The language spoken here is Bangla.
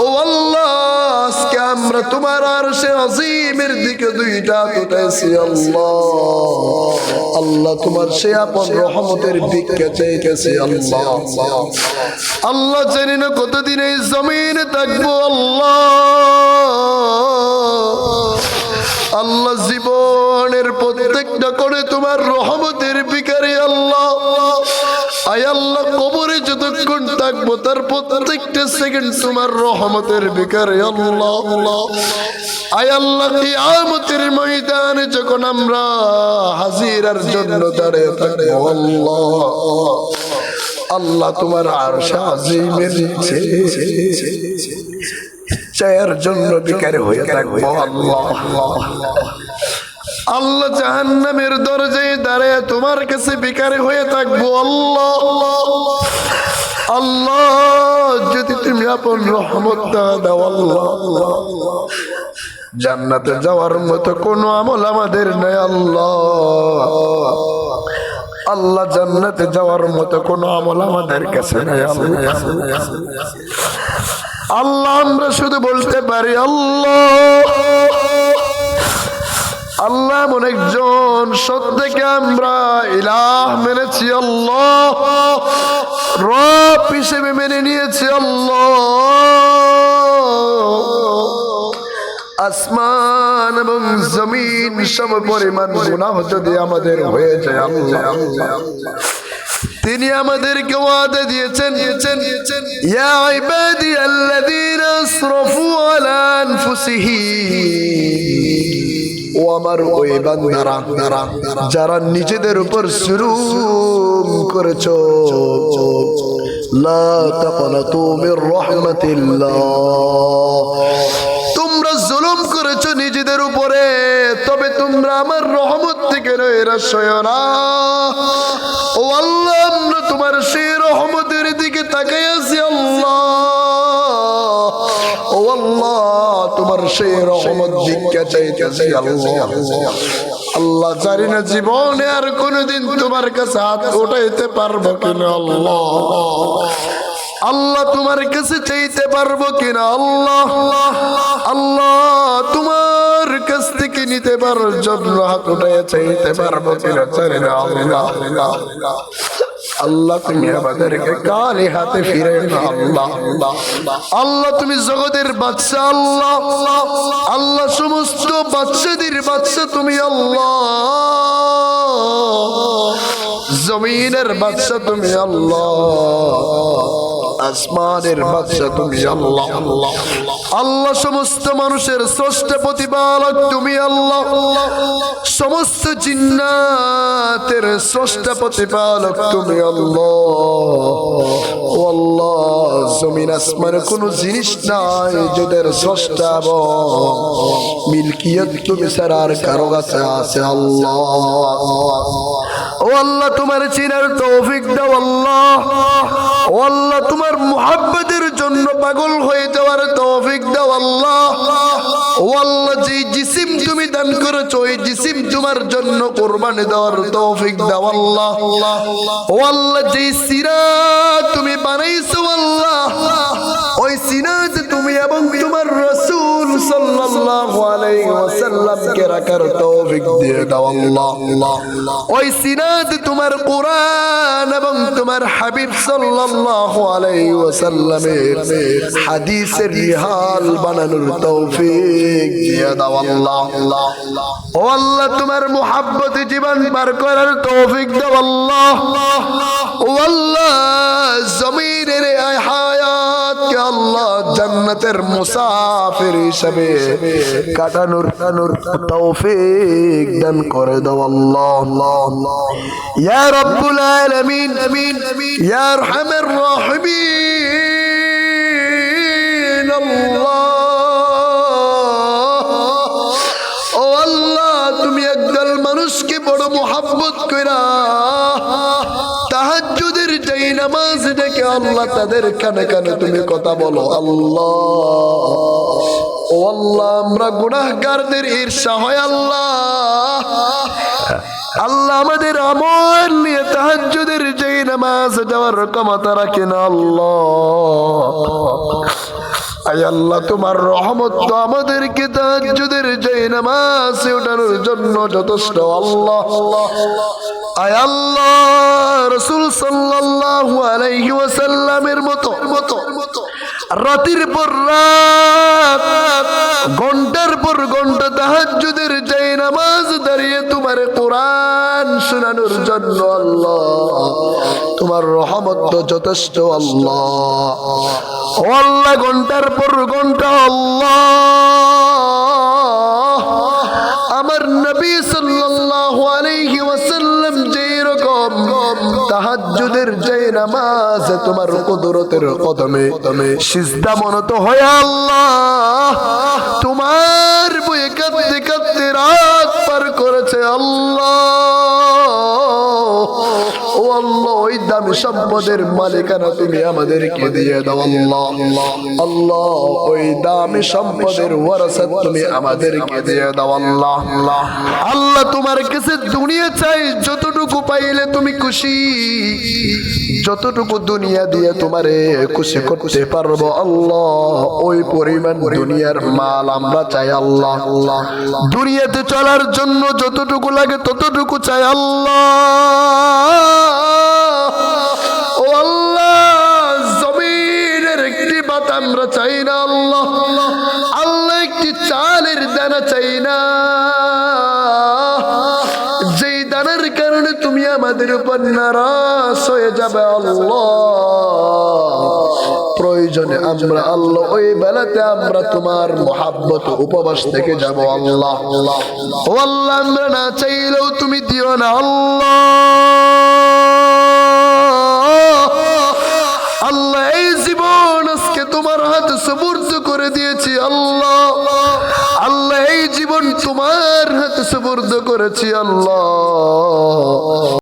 ও আল্লাহ, আজকে আমরা তোমার আরশে আজিমের দিকে দুইটা হাত উঠাইছি আল্লাহ। আল্লাহ তোমার সে আপন রহমতের ভিক্ষা চাইতেছি আল্লাহ। আল্লাহ জানি না কতদিন এই জমিনে থাকবো আল্লাহ। আল্লাহ জীবনের প্রত্যেকটা করে তোমার রহমতের ভিখারি আল্লাহ। আয় আল্লাহ, কবরে যতক্ষণ থাকবো তার প্রত্যেকটা সেকেন্ড তোমার রহমতের ভিখারি আল্লাহ। আয় আল্লাহ, কিয়ামতের ময়দানে যখন আমরা হাজিরার জন্য দাঁড়িয়ে থাকবো আল্লাহ, আল্লাহ তোমার আরশে আজিমের নিচে চায়ের জন্য ভিখারি হয়ে থাকবো আল্লাহ। আল্লাহ জাহান্নামের দরজায় দাঁড়িয়ে তোমার কাছে ভিখারি হয়ে থাকবো আল্লাহ। আল্লাহ যদি তুমি আপন রহমত দাও আল্লাহ, জান্নাতে যাওয়ার মতো কোনো আমল আমাদের নাই আল্লাহ। আল্লাহ জান্নাতে যাওয়ার মতো কোনো আমল আমাদের কাছে নাই আল্লাহ। আল্লাহ আমরা শুধু বলতে পারি আল্লাহ। আল্লাহ এমন একজন সত্যকে আমরা ইলাহ মেনেছি আল্লাহ, রব হিসেবে মেনে নিয়েছি আল্লাহ। আসমান এবং জমিন সম পরিমাণ গুনাহ যদি আমাদের হয়ে যায় আল্লাহ, তিনি আমাদেরকে ওয়াদা দিয়েছেন, ইয়া ইবাদিয়াল্লাযীনা আসরাফু আলা আনফুসিহিম, ও আমার ওই বান্দারা যারা নিজেদের উপর জুলুম করেছো, লা তাকনাতু মির রাহমাতিল্লাহ, তোমরা জুলুম করেছো নিজেদের উপরে, তবে তোমরা আমার রহমত থেকে নৈরাশ হয়ো না। ও আল্লাহ, আমরা তোমার সেই রহমতের দিকে তাকাই আছি আল্লাহ। ও আল্লাহ, তোমার সেই রহমত ভিক্ষা চাইতেছি আল্লাহ। আল্লাহ জানি না জীবনে আর কোনোদিন তোমার কাছে হাত উঠাইতে পারবো কিনা আল্লাহ। আল্লাহ তোমার কাছে চাইতে পারবো কিনা আল্লাহ। আল্লাহ তোমার কাছ থেকে নিতে পারার জন্য হাত উঠাইয়া চাইতে পারবো কিনা জানি না আল্লাহ। আল্লাহ তুমি আমাদেরকে কালে হাতে ফিরে না আল্লাহ। আল্লাহ তুমি জগতের বাদশা আল্লাহ। আল্লাহ সমস্ত বাদশাদের বাদশা তুমি আল্লাহ, জমিনের বাদশা তুমি আল্লাহ, আসমানের বাদশা তুমি আল্লাহ। আল্লাহ সমস্ত মানুষের স্রষ্টা প্রতিপালক তুমি আল্লাহ, সমস্ত জিন্নাতের স্রষ্টা প্রতিপালক তুমি আল্লাহ। ও আল্লাহ, জমিন আসমানে কোনো জিনিস নাই যাদের স্রষ্টা মিলকিয়ত তুমি ছাড়া আর কারো কাছে আছে আল্লাহ। ও আল্লাহ, তোমার চিনার তৌফিক দাও আল্লাহ। ও আল্লাহ, তোমার মুহাব্বতের জন্য পাগল হয়ে যাওয়ার তৌফিক দাও আল্লাহ। ও আল্লাহ, যে জিসিম তুমি দান করেছো ওই জিসিম তোমার জন্য কুরবানি দেওয়ার তৌফিক দাও আল্লাহ। ও আল্লাহ, যে সিনা তুমি বানাইছো আল্লাহ, ওই সিনাতে তুমি এবং তোমার রাসূল সাল্লাল্লাহু আলাইহি ওয়াসাল্লামকে রাখার তৌফিক দিয়ে দাও আল্লাহ। ওই সিনাতে তোমার কোরআন এবং তোমার হাবিব সাল্লাল্লাহু আলাইহি ওয়াসাল্লামের হাদিসের রিহাল বানানোর তৌফিক দিয়ে দাও আল্লাহ। ও আল্লাহ, তোমার মুহাব্বতে জীবন পার করার তৌফিক দাও আল্লাহ। ও আল্লাহ, জমিনের এই হায়াতকে আল্লাহ জান্নাতের মুসাফির হিসেবে কাটানোর তৌফিক দান করে দাও আল্লাহ। ইয়া রাব্বুল আলামিন, ইয়া আরহামার রাহিমিন আল্লাহ। ও আল্লাহ, তুমি একদল মানুষকে বড় মুহাব্বত কইরা তাহাজ্জুদের যেই নামাজ ডেকে আল্লাহ তাদের কানে কানে তুমি কথা বলো আল্লাহ। ও আল্লাহ, আমরা গুনাহগারদের ঈর্ষা হয় আল্লাহ। আল্লাহ, আমাদের আমল নিয়ে তাহাজ্জুদের যেই নামাজ যাওয়ার ক্ষমতা রাখেন আল্লাহ। আয় আল্লাহ তোমার রহমত তো আমাদেরকে তাহাজ্জুদের জায়নামাজে ওঠানোর জন্য যথেষ্ট আল্লাহ। আয় আল্লাহ রাসূল সাল্লাল্লাহু আলাইহি ওয়াসাল্লামের মতো রাতের পর রাত ঘন্টার পর ঘন্টা তাহাজ্জুদের জায়নামাজ দাঁড়িয়ে তোমার কোরআন শোনানোর জন্য আল্লাহ তোমার রহমত তো যথেষ্ট আল্লাহ। ও আল্লাহ ঘন্টার পর ঘন্টা আল্লাহ আমার নবী সাল্লাল্লাহু আলাইহি ওয়াসাল্লাম যেই রকম তাহাজ্জুদের জায়নামাজে তোমার কুদরতের কদমে সিজদা মনত হয় আল্লাহ তোমার বয়ে কাঁদতে কাঁদতে রাত পার করেছে আল্লাহ। ও আল্লাহ ওই দামি সম্পদের মালিকানা তুমি আমাদেরকে দিয়ে দাও আল্লাহ। আল্লাহ ওই দামি সম্পদের ওয়ারাসাত তুমি আমাদেরকে দিয়ে দাও আল্লাহ। আল্লাহ তোমার কাছে দুনিয়া চাই যতটুকু পাইলে তুমি খুশি, যতটুকু দুনিয়া দিয়ে তোমারে খুশি করতে পারবো আল্লাহ ওই পরিমাণ দুনিয়ার মাল আমরা চাই আল্লাহ। দুনিয়াতে চলার জন্য যতটুকু লাগে ততটুকু চাই আল্লাহ। ও আল্লাহ জমিনের একটি বাত আমরা চাই না আল্লাহ। আল্লাহ একটি চালের দানা চাই না যেই দানার কারণে তুমি আমাদের উপর নারাজ হয়ে যাবে আল্লাহ। প্রয়োজনে আমরা আল্লাহ ওই বেলাতে আমরা তোমার মহাব্বত উপবাস থেকে যাব আল্লাহ। ও আল্লাহ আমরা না চাইলেও তুমি দিও না আল্লাহ। আল্লাহ এই জীবন আজকে তোমার হাতে সুপর্দ করে দিয়েছি আল্লাহ। আল্লাহ এই জীবন তোমার হাতে সুপর্দ করেছি আল্লাহ।